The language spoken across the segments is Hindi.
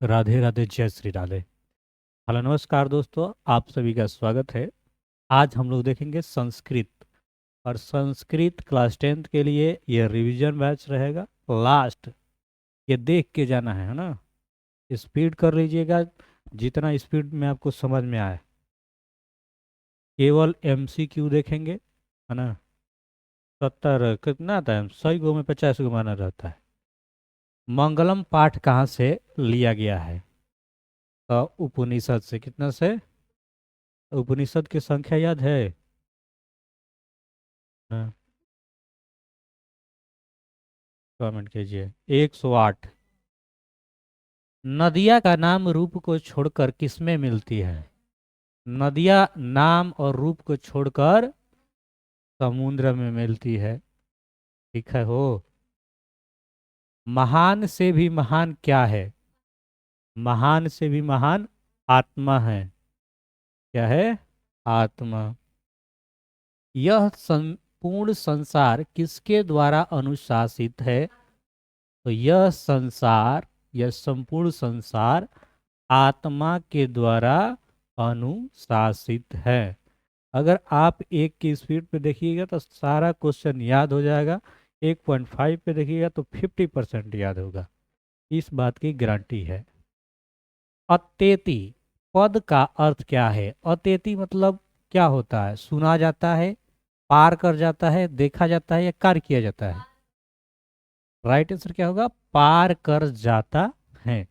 राधे राधे, जय श्री राधे। हेलो, नमस्कार दोस्तों, आप सभी का स्वागत है। आज हम लोग देखेंगे संस्कृत। और संस्कृत क्लास 10th के लिए ये रिवीजन बैच रहेगा लास्ट। ये देख के जाना है ना। स्पीड कर लीजिएगा जितना स्पीड में आपको समझ में आए। केवल MCQ देखेंगे, है ना। 70 कितना आता है, 100 गो में 50 गो माना रहता है। मंगलम पाठ कहाँ से लिया गया है? तो उपनिषद से। कितना से? उपनिषद की संख्या याद है? हाँ, कमेंट कीजिए। 108। नदिया का नाम रूप को छोड़कर किसमें मिलती है? नदियाँ नाम और रूप को छोड़कर समुद्र में मिलती है। ठीक है हो। महान से भी महान क्या है? महान से भी महान आत्मा है। क्या है? आत्मा। यह संपूर्ण संसार किसके द्वारा अनुशासित है? तो यह संपूर्ण संसार आत्मा के द्वारा अनुशासित है। अगर आप एक की स्पीड पे देखिएगा तो सारा क्वेश्चन याद हो जाएगा। 1.5 पे देखिएगा तो 50% याद होगा। इस बात की गारंटी है। अत्येति पद का अर्थ क्या है? अत्येति मतलब क्या होता है? सुना जाता है, पार कर जाता है, देखा जाता है या कार्य किया जाता है? राइट आंसर क्या होगा? पार कर जाता है।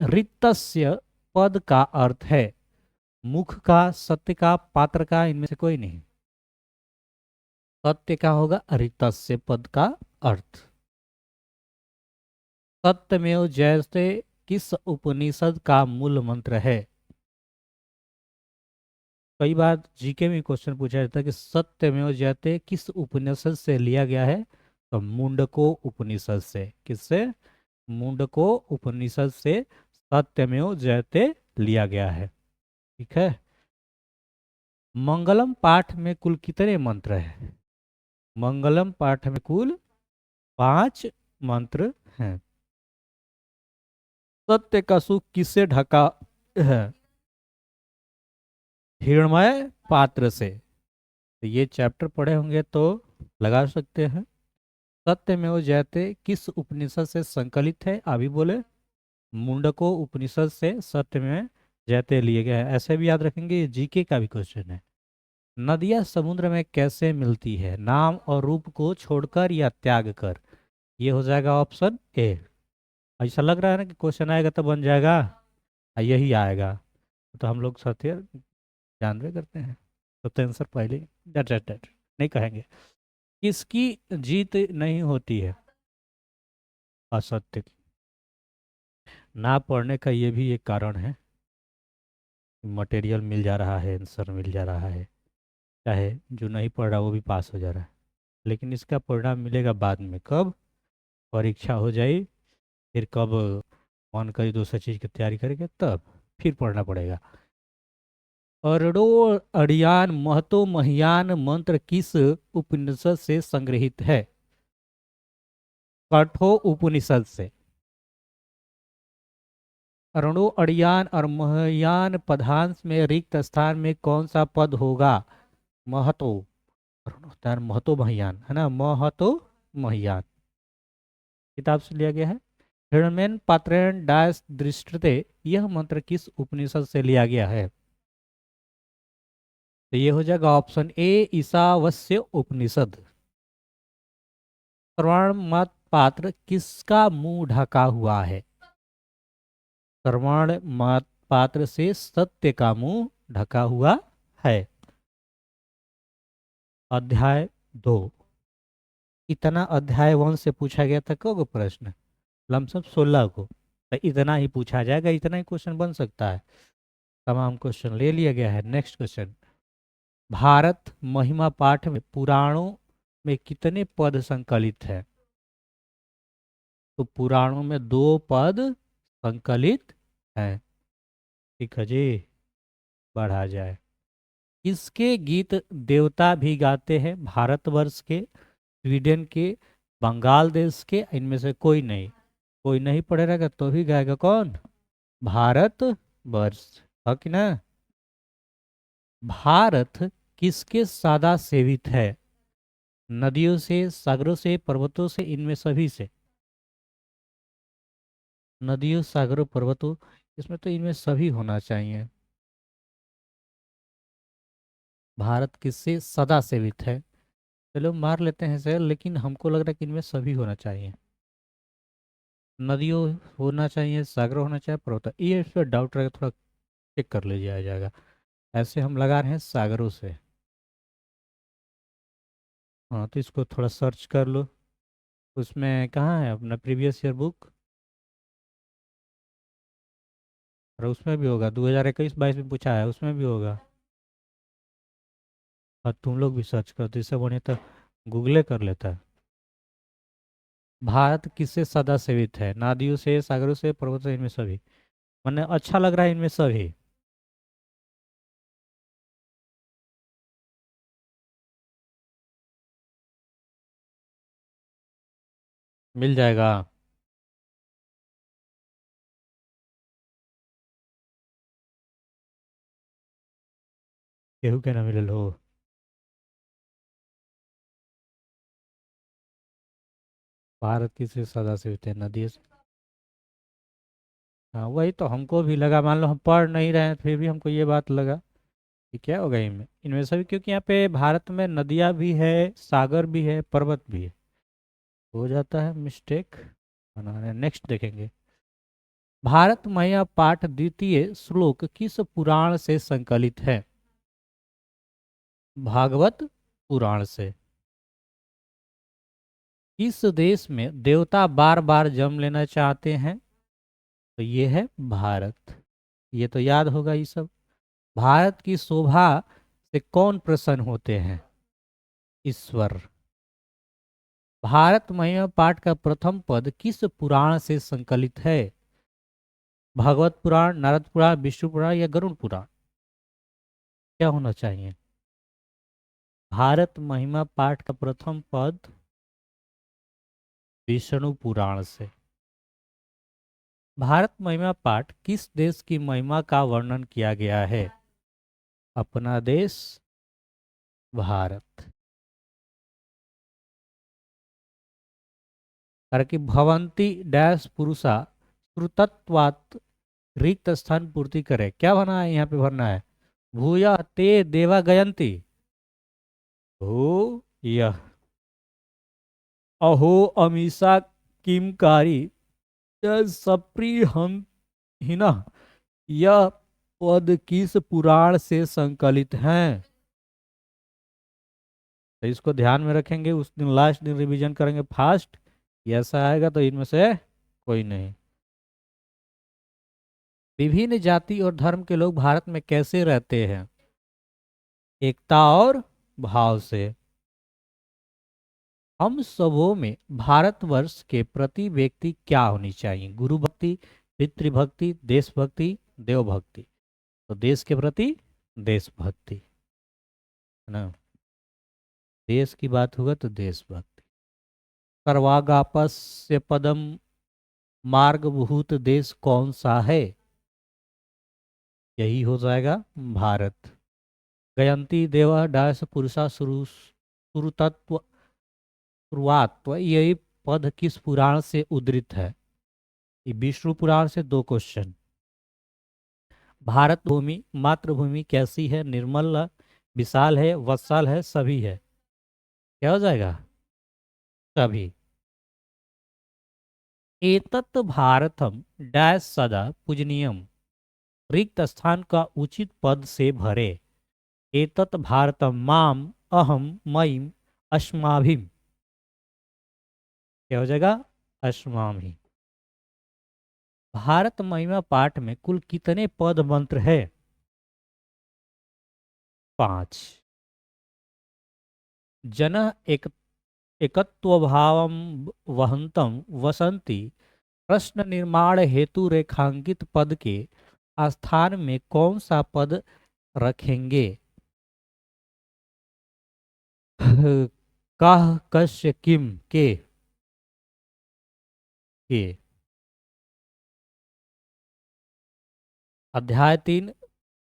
रिक्तस्य पद का अर्थ है मुख का, सत्य का, पात्र का, इनमें से कोई नहीं। सत्य का होगा रिक्तस्य पद का अर्थ। सत्यमेव जयते किस उपनिषद का मूल मंत्र है? कई बार जीके में क्वेश्चन पूछा जाता है कि सत्यमेव जयते किस उपनिषद से लिया गया है? तो मुंडको उपनिषद से। किससे? मुंडको उपनिषद से सत्यमेव जयते लिया गया है। ठीक है। मंगलम पाठ में कुल कितने मंत्र हैं? मंगलम पाठ में कुल 5 मंत्र हैं। सत्य का सुख किससे ढका है? हिरण्मय पात्र से। तो ये चैप्टर पढ़े होंगे तो लगा सकते हैं। सत्यमेव जयते किस उपनिषद से संकलित है? अभी बोले मुंडको उपनिषद से सत्यमेव जयते लिए गए हैं। ऐसे भी याद रखेंगे, ये जीके का भी क्वेश्चन है। नदियां समुद्र में कैसे मिलती है? नाम और रूप को छोड़कर या त्याग कर? ये हो जाएगा ऑप्शन ए। ऐसा लग रहा है ना कि क्वेश्चन आएगा तो बन जाएगा। यही आएगा। तो हम लोग सत्य जानते करते हैं। तो आंसर पहले डट डट डट नहीं कहेंगे। किसकी जीत नहीं होती है? असत्य की। ना पढ़ने का ये भी एक कारण है। मटेरियल मिल जा रहा है, आंसर मिल जा रहा है, चाहे जो नहीं पढ़ रहा वो भी पास हो जा रहा है। लेकिन इसका परिणाम मिलेगा बाद में। कब? परीक्षा हो जाए, फिर कब मन करे दूसरी चीज़ की तैयारी करेंगे तब फिर पढ़ना पड़ेगा। अरडो अड़ियान महतो महियान मंत्र किस उपनिषद से संग्रहित है? कठो उपनिषद से। अरणो अड़ियान और महयान पदांश में रिक्त स्थान में कौन सा पद होगा? महतो। अरुणोत्तान महतो महियान है ना, महतो महियान किताब से लिया गया है। हिरण्यन पात्रेण डायस दृष्टते यह मंत्र किस उपनिषद से लिया गया है? तो ये हो जाएगा ऑप्शन ए, ईशावास्य उपनिषद। श्रवण मत पात्र किसका मुंह ढका हुआ है? श्रवण मत पात्र से सत्य का मुंह ढका हुआ है। अध्याय 2। इतना अध्याय 1 से पूछा गया था को प्रश्न? लमसम 16 को। तो इतना ही पूछा जाएगा, इतना ही क्वेश्चन बन सकता है। तमाम क्वेश्चन ले लिया गया है। Next question. भारत महिमा पाठ में पुराणों में कितने पद संकलित है? तो पुराणों में 2 पद संकलित हैं। ठीक है जी। बढ़ा जाए। इसके गीत देवता भी गाते हैं? भारतवर्ष के, स्वीडन के, बंगाल देश के, इनमें से कोई नहीं। कोई नहीं पढ़े रहेगा तो भी गाएगा कौन? भारत वर्ष। है कि ना? भारत किसके सदा सेवित है? नदियों से, सागरों से, पर्वतों से, इनमें सभी से। नदियों, सागरों, पर्वतों, इसमें तो इनमें सभी होना चाहिए। भारत किससे सदा सेवित है? चलो मार लेते हैं सर, लेकिन हमको लग रहा है कि इनमें सभी होना चाहिए। नदियों होना चाहिए, सागर होना चाहिए, पर्वत, ये इस पर डाउट रहेगा, थोड़ा चेक कर लीजिए, आ जाएगा। ऐसे हम लगा रहे हैं सागरों से। हाँ तो इसको थोड़ा सर्च कर लो। उसमें कहाँ है अपना प्रीवियस ईयर बुक? और उसमें भी होगा, 2021-22 में पूछा है, उसमें भी होगा। और तुम लोग भी सर्च कर दो, इससे बढ़िया तो गूगले कर लेता है। भारत किससे सदा सेवित है? नदियों से, सागरों से, पर्वतों से, इनमें सभी। मैंने अच्छा लग रहा है इनमें सभी। मिल जाएगा। केहू के ना मिलल हो। भारत किससे सदा सेवित है? नदियों से। हाँ वही तो हमको भी लगा, मान लो हम पढ़ नहीं रहे हैं फिर भी हमको ये बात लगा कि क्या होगा इनमें, इनमें सभी, क्योंकि यहाँ पे भारत में नदियाँ भी है, सागर भी है, पर्वत भी है। हो जाता है मिस्टेक बनाने। नेक्स्ट देखेंगे। भारत मैया पाठ द्वितीय श्लोक किस पुराण से संकलित है? भागवत पुराण से। किस देश में देवता बार बार जन्म लेना चाहते हैं? तो ये है भारत। ये तो याद होगा ये सब। भारत की शोभा से कौन प्रसन्न होते हैं? ईश्वर। भारत महिमा पाठ का प्रथम पद किस पुराण से संकलित है? भागवत पुराण, नारद पुराण, विष्णु पुराण या गरुड़ पुराण? क्या होना चाहिए? भारत महिमा पाठ का प्रथम पद विष्णु पुराण से। भारत महिमा पाठ किस देश की महिमा का वर्णन किया गया है? अपना देश भारत। कारण कि भवंती डैश पुरुषा श्रुतत्वात् रिक्त स्थान पूर्ति करे, क्या बना है यहाँ पे भरना है? भूया ते देवा गयंती। हो यह। अहो अमीषा किमकारी सप्रीहम हिना। यह पद किस पुराण से संकलित हैं? तो इसको ध्यान में रखेंगे, उस दिन लास्ट दिन रिवीजन करेंगे फास्ट। ऐसा आएगा तो इनमें से कोई नहीं। विभिन्न जाति और धर्म के लोग भारत में कैसे रहते हैं? एकता और भाव से। हम सबों में भारतवर्ष के प्रति व्यक्ति क्या होनी चाहिए? गुरु भक्ति, पितृभक्ति, देशभक्ति, देवभक्ति। तो देश के प्रति देशभक्ति, है ना? देश की बात होगा तो देशभक्ति। सर्वागापस्य पदम मार्गभूत देश कौन सा है? यही हो जाएगा भारत। गयंती देवा डायस पुरुषा सुरुतत्व शुरुआत, यही पद किस पुराण से उद्धृत है? ये विष्णु पुराण से। दो क्वेश्चन। भारत भूमि, मातृभूमि कैसी है? निर्मल, विशाल है, वत्सल है, सभी है? क्या हो जाएगा? सभी। एतत् भारतम डैश सदा पूजनीयम, रिक्त स्थान का उचित पद से भरे। एतत् भारतम माम अहम मयिम अस्माभिम। क्या हो जाएगा? अस्माभि। भारत महिमा पाठ में कुल कितने पद मंत्र है? 5। जन एक एकत्वभावम वहंतम वसंती। प्रश्न निर्माण हेतु रेखांकित पद के स्थान में कौन सा पद रखेंगे? काह, कश्य, किम, के। अध्याय 3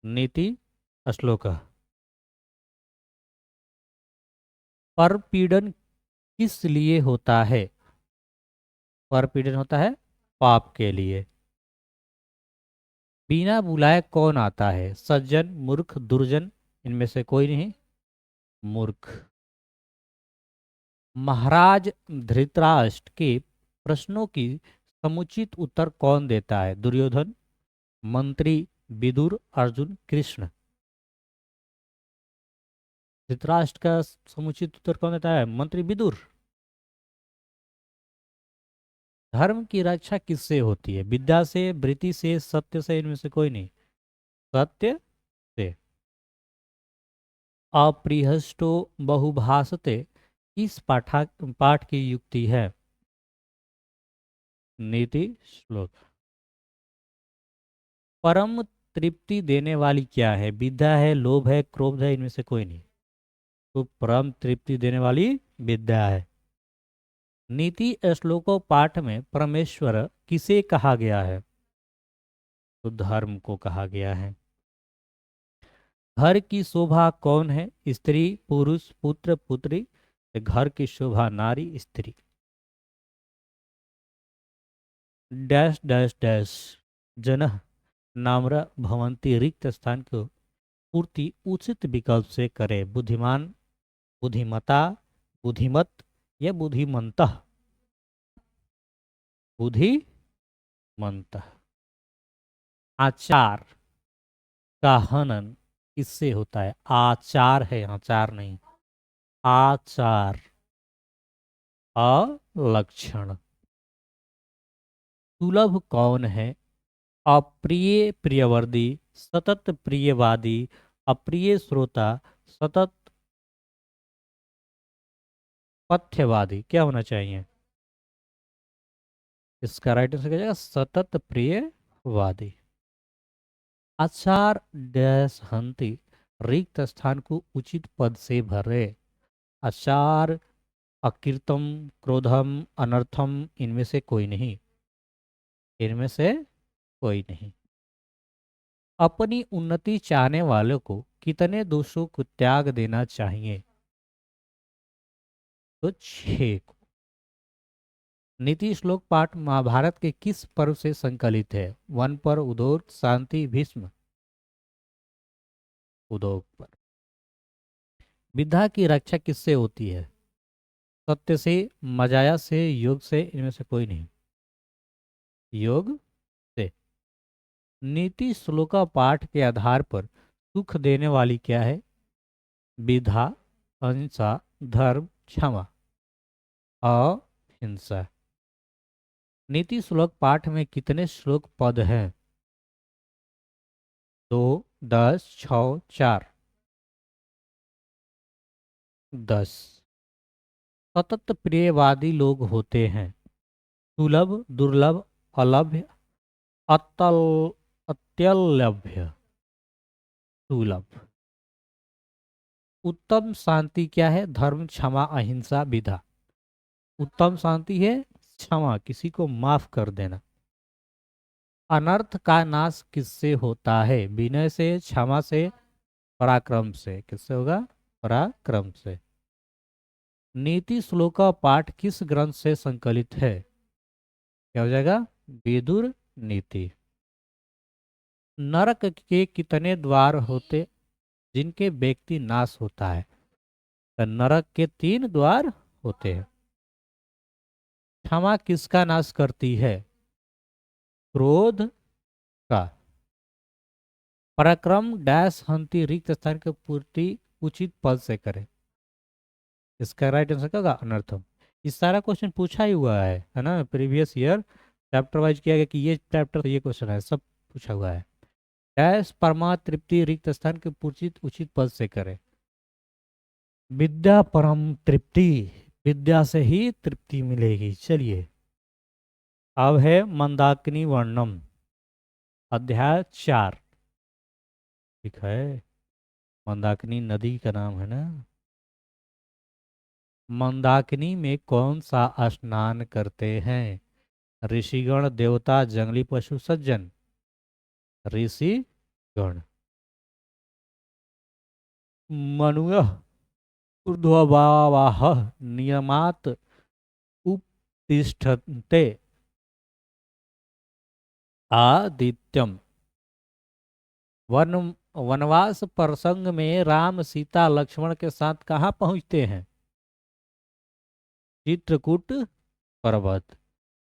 नीति श्लोक। परपीड़न किस लिए होता है? परपीड़न होता है पाप के लिए। बिना बुलाए कौन आता है? सज्जन, मूर्ख, दुर्जन, इनमें से कोई नहीं। मूर्ख। महाराज धृतराष्ट्र के प्रश्नों की समुचित उत्तर कौन देता है? दुर्योधन, मंत्री विदुर, अर्जुन, कृष्ण। धृतराष्ट्र का समुचित उत्तर कौन देता है? मंत्री विदुर। धर्म की रक्षा किससे होती है? विद्या से, वृत्ति से, सत्य से, इनमें से कोई नहीं। सत्य से। अप्रिहष्टो बहुभाषते इस पाठ की युक्ति है? नीति श्लोक। परम तृप्ति देने वाली क्या है? विद्या है, लोभ है, क्रोध है, इनमें से कोई नहीं। तो परम तृप्ति देने वाली विद्या है। नीति श्लोकों पाठ में परमेश्वर किसे कहा गया है? तो धर्म को कहा गया है। घर की शोभा कौन है? स्त्री, पुरुष, पुत्र, पुत्री। घर की शोभा नारी, स्त्री। डैश डैश डैश जन नाम्र भवंती। रिक्त स्थान को पूर्ति उचित विकल्प से करे। बुद्धिमान, बुद्धिमता, बुद्धिमत या बुद्धिमंतः। बुद्धिमंतः। आचार का हनन किससे होता है? आचार है, आचार नहीं। आचार। अलक्षण। सुलभ कौन है? अप्रिय प्रियवर्दी, सतत प्रियवादी, अप्रिय श्रोता, सतत पथ्यवादी। क्या होना चाहिए इसका? राइट आंसर क्या जाएगा? सतत प्रियवादी। आचार डैश हंति। रिक्त स्थान को उचित पद से भरे। आचार, अकीर्तम, क्रोधम, अनर्थम, इनमें से कोई नहीं। इनमें से कोई नहीं। अपनी उन्नति चाहने वालों को कितने दोषों को त्याग देना चाहिए? तो 6 को। नीति श्लोक पाठ महाभारत के किस पर्व से संकलित है? वन पर, उद्योग, शांति, भीष्म। उद्योग पर। विद्या की रक्षा किससे होती है? सत्य से, मजाया से, योग से, इनमें से कोई नहीं। योग से। नीति श्लोका पाठ के आधार पर सुख देने वाली क्या है? विद्या, अहिंसा, धर्म, क्षमा, अहिंसा। नीति श्लोक पाठ में कितने श्लोक पद हैं? 2, 10, 6, 4। 10। सतत प्रियवादी लोग होते हैं सुलभ, दुर्लभ, अलभ्य, अतल, अत्यलभ्य। सुलभ। उत्तम शांति क्या है? धर्म, क्षमा, अहिंसा, विद्या। उत्तम शांति है क्षमा, किसी को माफ कर देना। अनर्थ का नाश किससे होता है? विनय से, क्षमा से, पराक्रम से। किससे होगा? पराक्रम से। नीति श्लोका पाठ किस ग्रंथ से संकलित है? क्या हो जाएगा? विदुर नीति। नरक के कितने द्वार होते जिनके व्यक्ति नाश होता है? तो नरक के 3 द्वार होते हैं। क्षमा किसका नाश करती है? क्रोध का। पराक्रम डैश हंति। रिक्त स्थान की पूर्ति उचित पद से करे। इसका राइट आंसर क्या होगा? अनर्थम। इस सारा क्वेश्चन पूछा ही हुआ है ना? प्रीवियस ईयर चैप्टर वाइज किया गया कि ये चैप्टर ये क्वेश्चन है, सब पूछा हुआ है। डैश परमा तृप्ति रिक्त स्थान की पूर्ति उचित पद से करे। विद्या परम तृप्ति। विद्या से ही तृप्ति मिलेगी। चलिए अब है मंदाकिनी वर्णम। अध्याय 4। ठीक है, मंदाकिनी नदी का नाम है ना। मंदाकिनी में कौन सा स्नान करते हैं? ऋषिगण, देवता, जंगली पशु, सज्जन। ऋषि गण। मनुयः ऊर्ध्ववाह नियमात उपतिष्ठन्ते आदित्यम। वन वनवास प्रसंग में राम सीता लक्ष्मण के साथ कहाँ पहुंचते हैं? चित्रकूट पर्वत।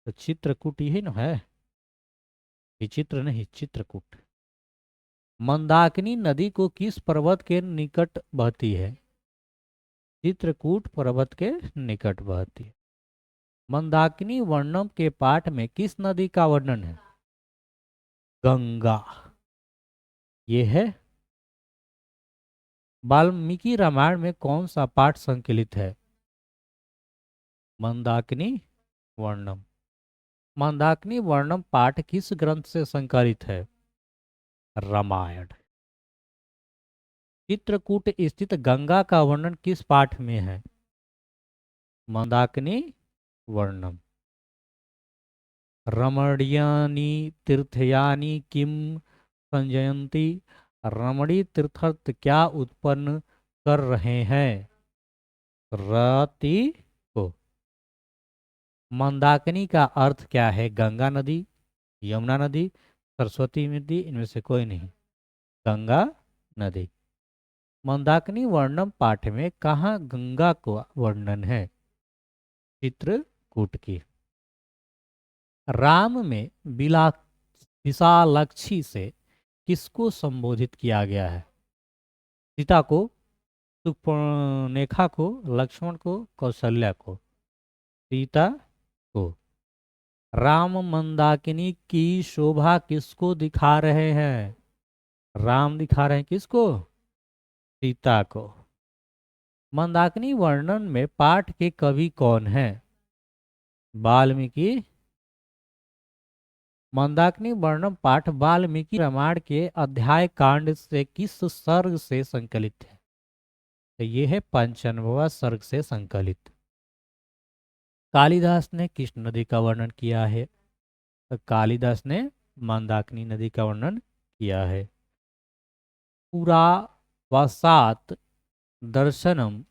तो चित्रकूट ही ना है, विचित्र नहीं, चित्रकूट। मंदाकिनी नदी को किस पर्वत के निकट बहती है? चित्रकूट पर्वत के निकट बहती है। मंदाकिनी वर्णम के पाठ में किस नदी का वर्णन है? गंगा। ये है। वाल्मीकि रामायण में कौन सा पाठ संकलित है? मंदाकिनी वर्णम। मंदाकिनी वर्णम पाठ किस ग्रंथ से संकलित है? रामायण। चित्रकूट स्थित गंगा का वर्णन किस पाठ में है? मंदाकिनी वर्णम। रमणीयानि तीर्थयानि किम संजयंती। रमणी तीर्थ क्या उत्पन्न कर रहे हैं? रति को। मंदाकिनी का अर्थ क्या है? गंगा नदी, यमुना नदी, सरस्वती नदी, इनमें से कोई नहीं। गंगा नदी। मंदाकिनी वर्णम पाठ में कहाँ गंगा को वर्णन है? चित्रकूट की। राम में विशालाक्षी से किसको संबोधित किया गया है? सीता को, सुपर्णरेखा को, लक्ष्मण को, कौशल्या को? सीता को। राम मंदाकिनी की शोभा किसको दिखा रहे हैं? राम दिखा रहे हैं किसको? सीता को। मंदाकिनी वर्णन में पाठ के कवि कौन हैं? वाल्मीकि। मंदाकिनी वर्णन पाठ वाल्मीकि रामायण के अध्याय कांड से किस सर्ग से संकलित है? तो ये है 95वां सर्ग से संकलित। कालिदास ने किस नदी का वर्णन किया है? तो कालिदास ने मंदाकिनी नदी का वर्णन किया है। पुरावसात दर्शनम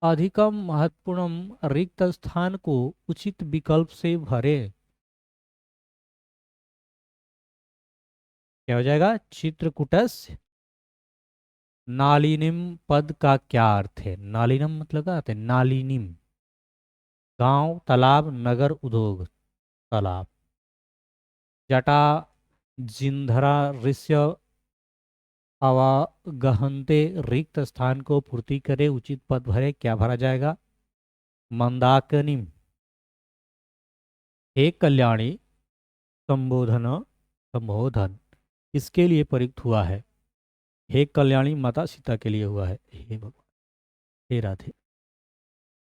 अधिकम महत्वपूर्ण रिक्त स्थान को उचित विकल्प से भरे। क्या हो जाएगा? चित्रकूटस्य। नालिनिम पद का क्या अर्थ है? नालिनम मतलब क्या आता है? नालिनिम गांव, तालाब, नगर, उद्योग। तालाब। जटा जिंधरा ऋष्य अवगहन्ते रिक्त स्थान को पूर्ति करे, उचित पद भरे। क्या भरा जाएगा? मंदाकिनी। हे कल्याणी संबोधन संबोधन किसके लिए प्रयुक्त हुआ है? हे कल्याणी माता सीता के लिए हुआ है। हे भगवान, हे राधे।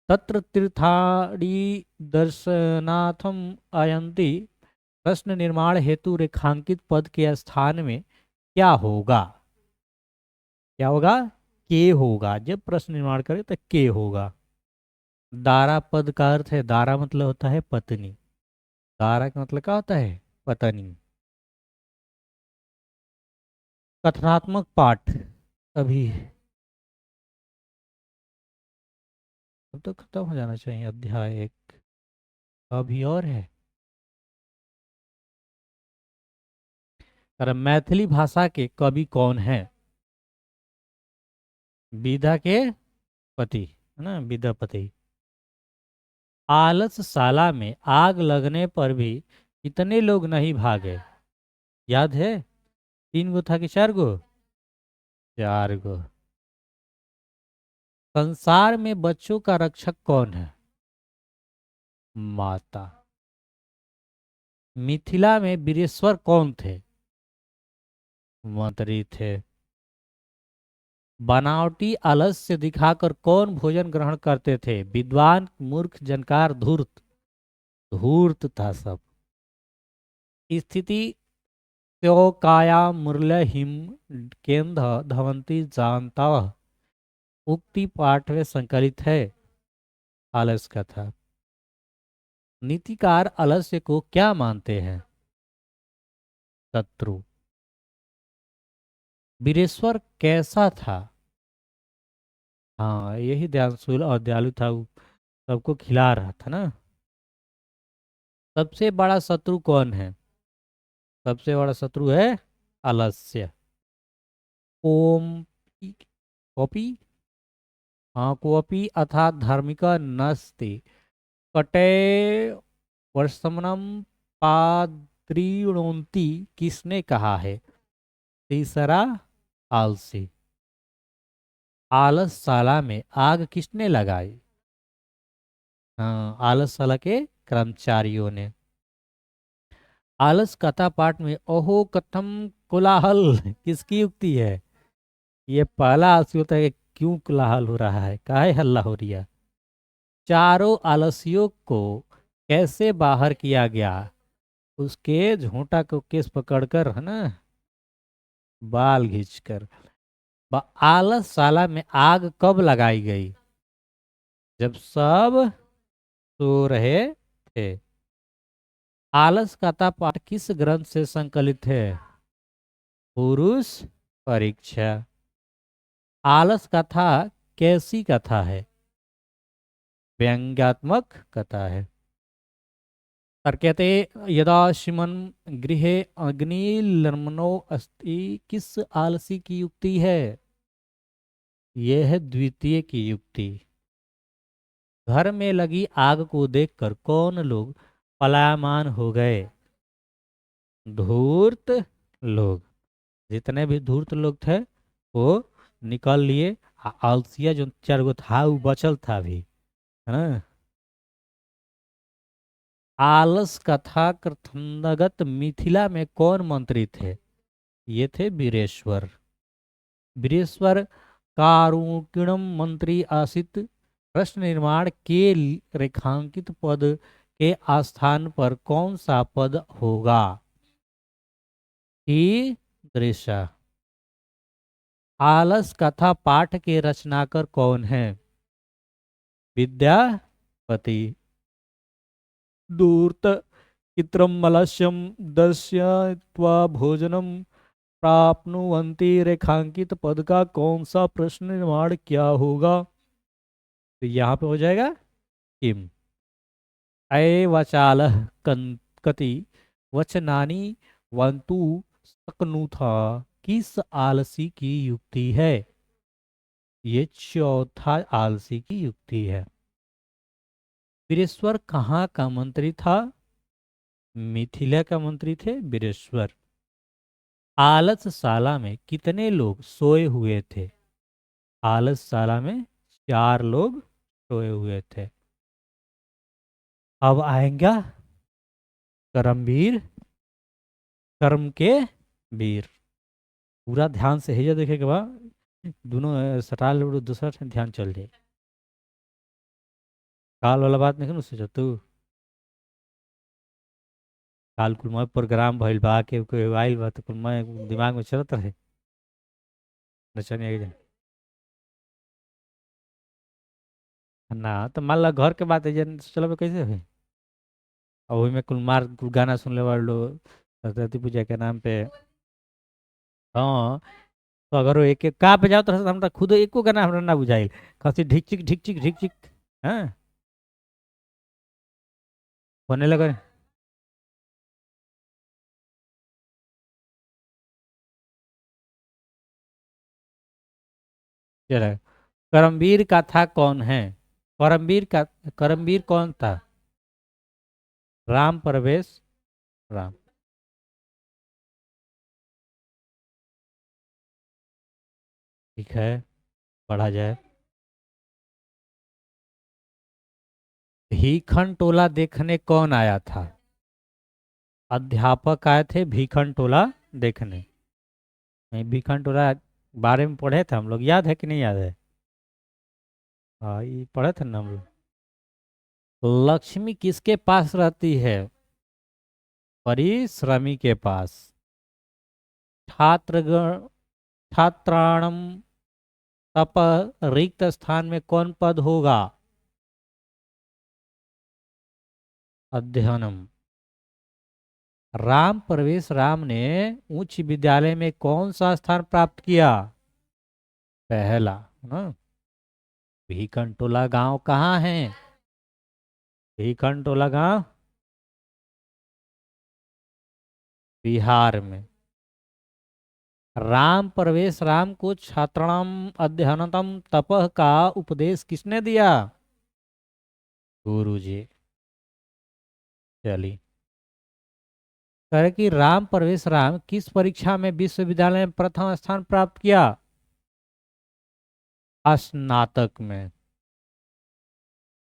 तत्र तीर्थाड़ी दर्शनाथम आयंती। प्रश्न निर्माण हेतु रेखांकित पद के स्थान में क्या होगा? क्या होगा? के होगा। जब प्रश्न निर्माण करे तो के होगा। दारा पद का अर्थ है, दारा मतलब होता है पत्नी। दारा का मतलब क्या होता है? पत्नी। कथनात्मक पाठ अभी अब तो खत्म हो जाना चाहिए। अध्याय 1 अभी और है। अरे मैथिली भाषा के कवि कौन है? विदा के पति है ना, विद्यापति। आलसशाला में आग लगने पर भी कितने लोग नहीं भागे? याद है? 3 गो था कि 4 गो? 4 गो। संसार में बच्चों का रक्षक कौन है? माता। मिथिला में वीरेश्वर कौन थे? मंत्री थे। बनावटी आलस्य दिखाकर कौन भोजन ग्रहण करते थे? विद्वान, मूर्ख, जानकार, धूर्त? धूर्त था सब। स्थिति त्यो काया मुरल हिम केंद धवंती जानता। उक्ति पाठ में संकलित है। आलस का था। नीतिकार आलस्य को क्या मानते हैं? शत्रु। वीरेश्वर कैसा था? हाँ, यही दयालुशील और दयालु था, वो सबको खिला रहा था ना। सबसे बड़ा शत्रु कौन है? सबसे बड़ा शत्रु है आलस्य। ओम कॉपी। हाँ, कोपी अथा धार्मिका नस्ति कटे वर्षमनम पाद्रीणोन्ति, किसने कहा है? तीसरा, आलसी। आलसशाला में आग किसने लगाई? हाँ, आलसशाला के कर्मचारियों ने। आलस कथा पाठ में ओहो कथम कोलाहल किसकी युक्ति है? ये पहला आलसी होता है कि क्यों कोलाहल हो रहा है, काहे हल्ला हो रही है। चारों आलसियों को कैसे बाहर किया गया? उसके झोंटा को केस पकड़कर, है ना, बाल खींचकर। आलसशाला में आग कब लगाई गई? जब सब सो रहे थे। आलस कथा पाठ किस ग्रंथ से संकलित है? पुरुष परीक्षा। आलस कथा कैसी कथा है? व्यंग्यात्मक कथा है। तर्क्यते यदा श्रीमन गृहे अग्निर्मनो अस्ति, किस आलसी की युक्ति है? यह है द्वितीय की युक्ति। घर में लगी आग को देखकर कौन लोग पलायमान हो गए? धूर्त लोग। जितने भी धूर्त लोग थे वो निकल लिए। आलसिया जो चार गो था वो बचल था अभी, है ना। आलस कथा कथनगत मिथिला में कौन मंत्री थे? ये थे वीरेश्वर। वीरेश्वर कारुणिकम मंत्री आसित। प्रश्न निर्माण के रेखांकित पद के आस्थान पर कौन सा पद होगा? ई दृश्य। आलस कथा पाठ के रचनाकार कौन है? विद्यापति। दूर्त चित्रम मलस्यम दस्यत्वा भोजनम प्राप्नुवन्ति, रेखांकित पद का कौन सा प्रश्न निर्माण क्या होगा? तो यहाँ पे हो जाएगा किम। अय वचाल कति वचनानि वंतु शक्नुथा, किस आलसी की युक्ति है? ये चौथा आलसी की युक्ति है। वीरेश्वर कहाँ का मंत्री था? मिथिला का मंत्री थे वीरेश्वर। आलसशाला में कितने लोग सोए हुए थे? आलसशाला में 4 लोग सोए हुए थे। अब आएंगे कर्मवीर, कर्म के वीर। पूरा ध्यान से है देखे के बाद दोनों सटाल दूसरा से ध्यान चल जाए। काल वाला बात नहीं सोचा तू। काल कुल मैं प्रोग्राम भइल बा के कोई आइल बा तो कुल मैं दिमाग में चलत रहे नचने आगे ना। तो मान ला घर के बात है जन चलो कैसे हुई। और वही में कुल मार कुल गाना सुन ले वालो सरस्वती पूजा के नाम पे। हाँ, तो अगर वो एक एक का पे जाओ तो हमरा खुद एको गाना हमरा ना बुझाइल। खसी ढिक चिक ढिक चिक ढिक चिक। हाँ, होने लगा। चलो, करमवीर का था कौन है? करमवीर का, करमवीर कौन था? राम प्रवेश राम। ठीक है, पढ़ा जाए। भीखन टोला देखने कौन आया था? अध्यापक आए थे भीखन टोला देखने। नहीं, भीखन टोला बारे में पढ़े थे हम लोग, याद है कि नहीं याद है? हाँ, ये पढ़े थे ना हम लोग। लक्ष्मी किसके पास रहती है? परिश्रमी के पास। छात्रगण छात्राणम तप, रिक्त स्थान में कौन पद होगा? अध्ययनम। राम प्रवेश राम ने उच्च विद्यालय में कौन सा स्थान प्राप्त किया? पहला ना। भीखनटोला गांव कहाँ है? भीखनटोला गांव बिहार में। राम प्रवेश राम को छात्राणाम अध्ययनतम तपः का उपदेश किसने दिया? गुरु जी। चलिए, कह रहे कि राम प्रवेश राम किस परीक्षा में विश्वविद्यालय में प्रथम स्थान प्राप्त किया? स्नातक में।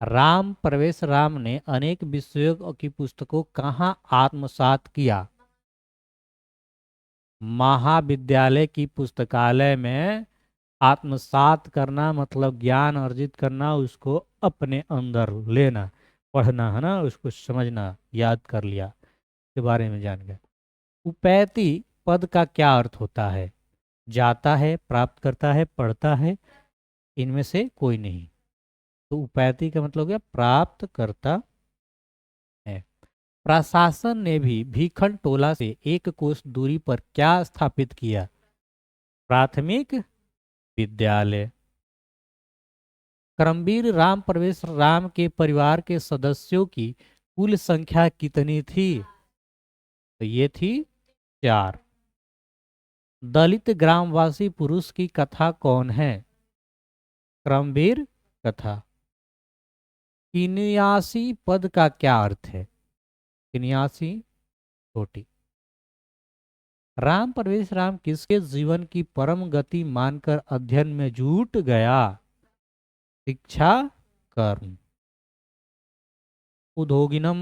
राम प्रवेश राम ने अनेक विषयों की पुस्तकों कहाँ आत्मसात किया? महाविद्यालय की पुस्तकालय में। आत्मसात करना मतलब ज्ञान अर्जित करना, उसको अपने अंदर लेना, पढ़ना है ना, उसको समझना, याद कर लिया, के बारे में जान गया। उपैति पद का क्या अर्थ होता है? जाता है, प्राप्त करता है, पढ़ता है, इनमें से कोई नहीं। तो उपैति का मतलब क्या? प्राप्त करता है। प्रशासन ने भी भीखन टोला से 1 कोस दूरी पर क्या स्थापित किया? प्राथमिक विद्यालय। करमवीर राम प्रवेश राम के परिवार के सदस्यों की कुल संख्या कितनी थी? तो ये थी 4। दलित ग्रामवासी पुरुष की कथा कौन है? क्रमवीर कथा। किन्यासी पद का क्या अर्थ है? किन्यासी छोटी। राम प्रवेश राम किसके जीवन की परम गति मानकर अध्ययन में जुट गया? शिक्षा कर्म। उद्योगिनम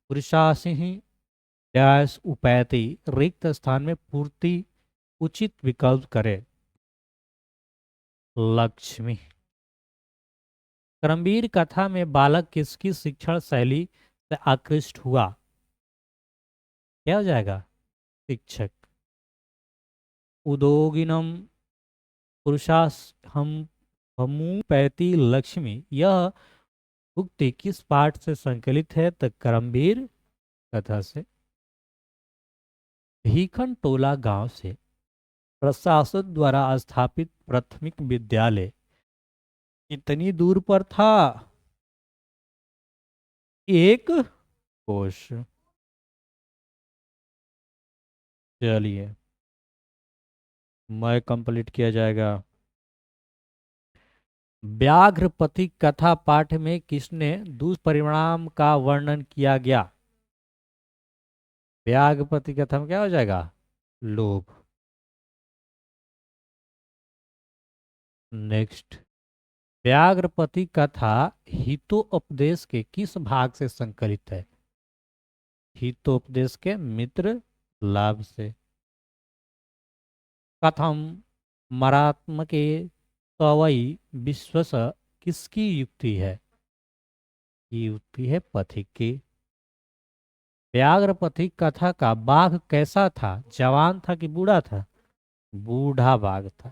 पुरुषासिहि डैश उपैति रिक्त स्थान में पूर्ति उचित विकल्प करे। लक्ष्मी। करमवीर कथा में बालक किसकी शिक्षण शैली से आकृष्ट हुआ? क्या हो जाएगा? शिक्षक। उद्योगिनम पुरुषास हम हमूपैति लक्ष्मी, यह उक्ति किस पाठ से संकलित है? तो करमवीर कथा से। भीखन टोला गांव से प्रशासन द्वारा स्थापित प्राथमिक विद्यालय कितनी दूर पर था? 1 कोस। चलिए, मैं कंप्लीट किया जाएगा। व्याघ्रपति कथा पाठ में किसने दुष्परिणाम का वर्णन किया गया? व्याघ्रपति कथा में क्या हो जाएगा? लोभ। नेक्स्ट। व्याघ्रपति कथा हितोपदेश के किस भाग से संकलित है? हितोपदेश के मित्र लाभ से। कथम मरात्मके तवई विश्वस किसकी युक्ति है? ये युक्ति है पथिक की। व्याघ्रपति कथा का बाघ कैसा था? जवान था कि बूढ़ा था? बूढ़ा बाघ था।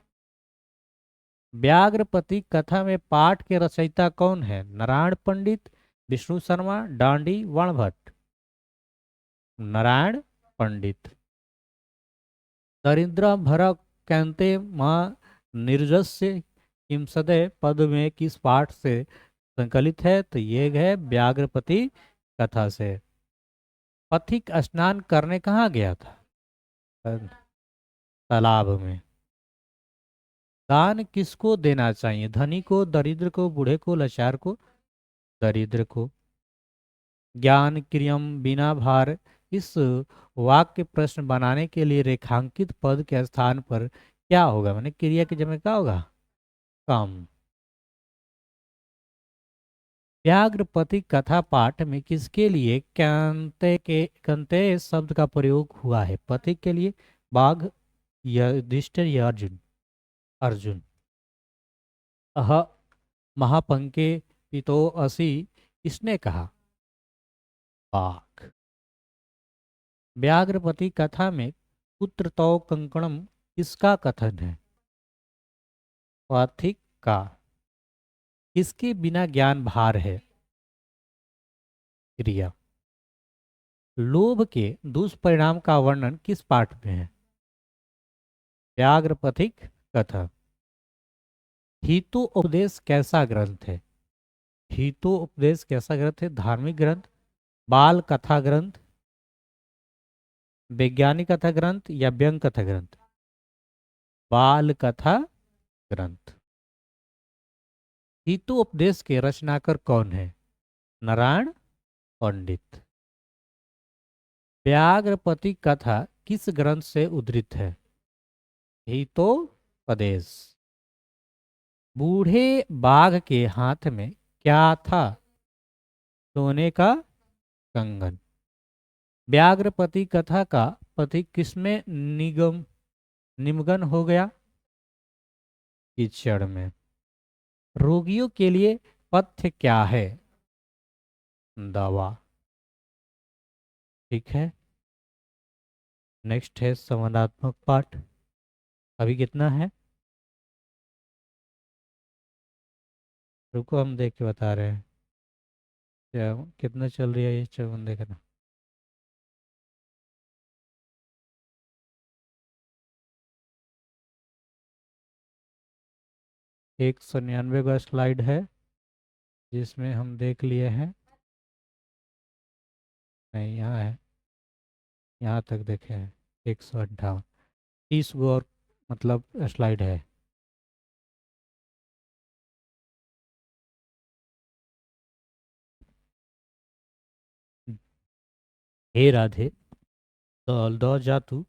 व्याघ्रपति कथा में पाठ के रचयिता कौन है? नारायण पंडित, विष्णु शर्मा, डांडी, वर्णभट्ट। नारायण पंडित। दरिद्र भर कहते माँ निर्जस्य हिमसदय पद में किस पाठ से संकलित है? तो ये है व्याघ्रपति कथा से। पथिक स्नान करने कहाँ गया था? तालाब में। दान किसको देना चाहिए? धनी को, दरिद्र को, बूढ़े को, लाचार को? दरिद्र को। ज्ञान क्रियम बिना भार, इस वाक्य प्रश्न बनाने के लिए रेखांकित पद के स्थान पर क्या होगा? माने क्रिया की जगह क्या होगा? कम। व्याघ्रपति कथा पाठ में किसके लिए कंते शब्द का प्रयोग हुआ है? पति के लिए, बाघ, युधिष्ठिर या अर्जुन? अर्जुन। अह महापंके पितो असि किसने कहा? बाघ। व्याघ्रपति कथा में पुत्र तो कंकणम किसका कथन है? पथिक का। किसके बिना ज्ञान भार है? क्रिया। लोभ के दुष्परिणाम का वर्णन किस पाठ में है? व्याघ्रपथिक कथा। हितोपदेश कैसा ग्रंथ है? हितोपदेश कैसा ग्रंथ है? धार्मिक ग्रंथ, बाल कथा ग्रंथ, वैज्ञानिक कथा ग्रंथ या व्यंग कथा ग्रंथ? बाल कथा ग्रंथ। हितोपदेश के रचनाकार कौन है? नारायण पंडित। व्याघ्रपति कथा किस ग्रंथ से उद्धृत है? हितोपदेश। बूढ़े बाघ के हाथ में क्या था? सोने का कंगन। व्याघ्रपति कथा का पथिक किसमें निमग्न हो गया? कीचड़ में। रोगियों के लिए पथ्य क्या है? दवा। ठीक है। नेक्स्ट है संवादात्मक पाठ। अभी कितना है? रुको, हम देख के बता रहे हैं। कितना चल रही है ये 54 देखना। 199 का स्लाइड है जिसमें हम देख लिए हैं। नहीं, यहाँ है, यहाँ तक देखे हैं। 158, 30 गो और मतलब स्लाइड है। हे राधे, दौल दौ जा तू,